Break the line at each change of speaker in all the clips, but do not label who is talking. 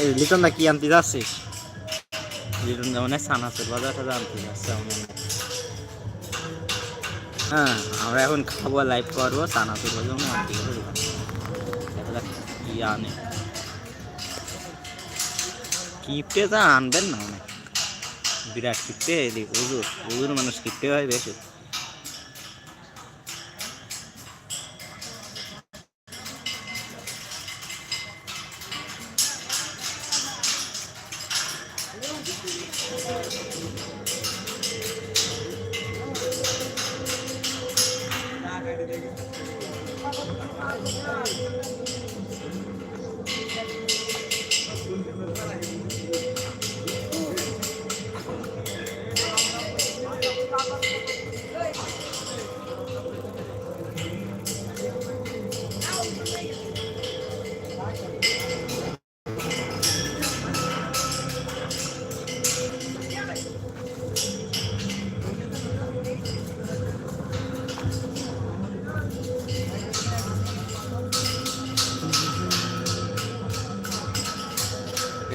এই লিটন দা কি আনতে যাচ্ছিস? লিটন দা মানে সানাসুর বাজারটা আনতে যাচ্ছে। হ্যাঁ আমরা এখন খাবো, লাইভ করবো, সানাসুর বাজার আনতে গেছে দোকান। কি আনে কিপটে যা আনবেন না, অনেক বিরাট কিপটে। ওজুর ওজুর মানুষ কিপটে হয় বেশি।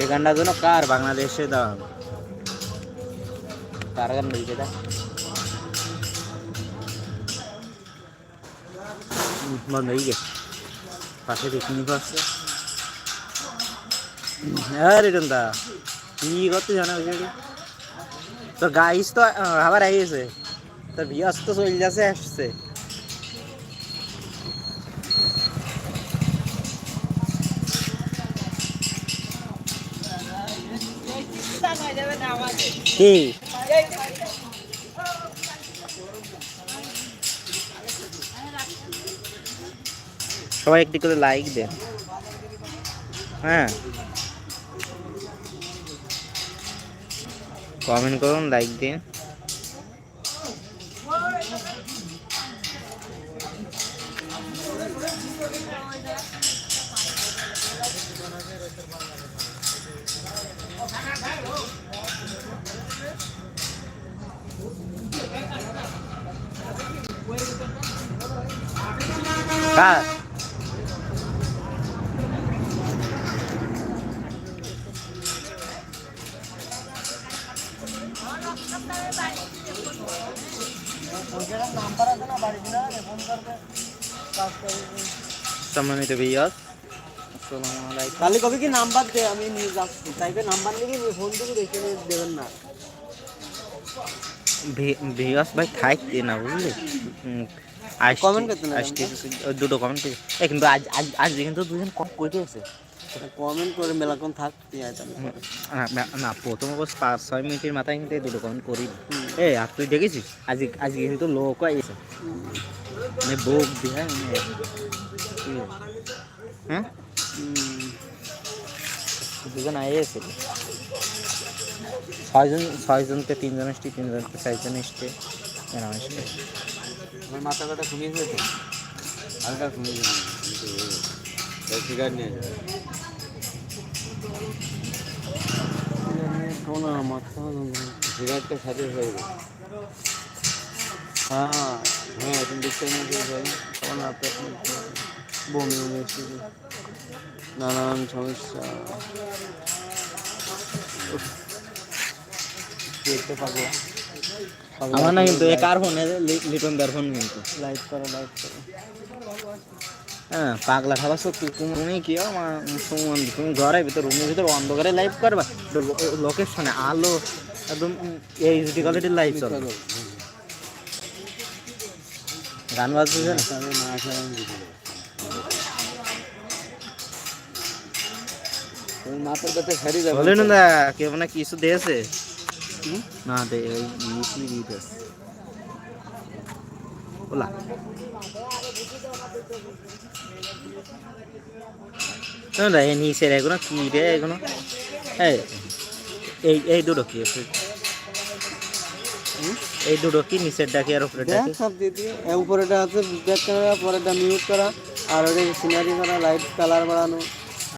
এই গানটার জন্য কার বাংলাদেশে দাও, কার গান বলছে দা বন্ধ হয়ে গেছে। পাশে পিকনিক আসছে। হ্যাঁ রিটন দা কি করতে জানা বিষয়টি? তোর গাইস তো আবার আইছে, তোর ভিয়াস তো চলে যাচ্ছে, আসছে। কি সবাই একটি করে লাইক দেন। হ্যাঁ কমেন্ট করুন, লাইক দিন। কার সম্মানিত ভিউয়ার্স, আসসালামু আলাইকুম।
তাহলে কবে কি নাম্বার দে, আমি নিয়ে যাচ্ছি। তাইবে নাম্বার লিখে ফোন থেকে দেখে দেবেন না।
ভিউয়ার্স ভাই থাকতে না বুঝলি,
কমেন্ট করতে না,
দুটো কমেন্ট করে। কিন্তু আজ আজ আজ কিন্তু দুজন কম করে আছে।
কমেন্ট করে মেলাক্ষণ থাক।
না প্রথম অবস্থা 5-6 মিনিটের মাথায় কিন্তু দুটো কমেন্ট করি। এ আর তুই দেখেছিস আজকে আজকে কিন্তু লোক আইছে, মানে বুক দিয়ে। হ্যাঁ দুজন আইছে, 6জনকে 3জন এসছে, 3জনকে 4জন এসছে।
আমার মাথা কাটা ঘুমিয়েছে তো, হালকা ঘুমিয়েছে। সিগারেট নিয়ে মাথা সিগারেটটা সাথে হয়ে গেছে। হ্যাঁ হ্যাঁ তুমি দেখতে বমি এসেছে, নানান সমস্যা দেখতে পাবো।
আমার না কিন্তু কার ফোন, লিটন দার ফোন কিন্তু
লাইভ করো, লাইভ করো।
হ্যাঁ পাগলা খাবার সত্যি। তুমি কি তুমি ঘরের ভিতর, রুমের ভিতর অন্ধকারে লাইভ করবা, লোকেশনে আলো একদম এইচডি কোয়ালিটির লাইভ চলবে, গান বাজতেছে না।
মাথার ব্যথা সারি যাবে।
বলেন না কেউ না কিছু দিয়েছে না, দে ওলা না নিচের এগুলো কি রে, এগুলো এই এই দুটো কি আছে, এই দুটো কি নিচের ডাকি আর উপরেরটা কি?
সব দিয়ে দিয়ে উপরেটা আছে ব্যাক ক্যামেরা, পরেরটা মিউট করা, আর ওটা সিনারি করা, লাইট কালার বাড়ানো।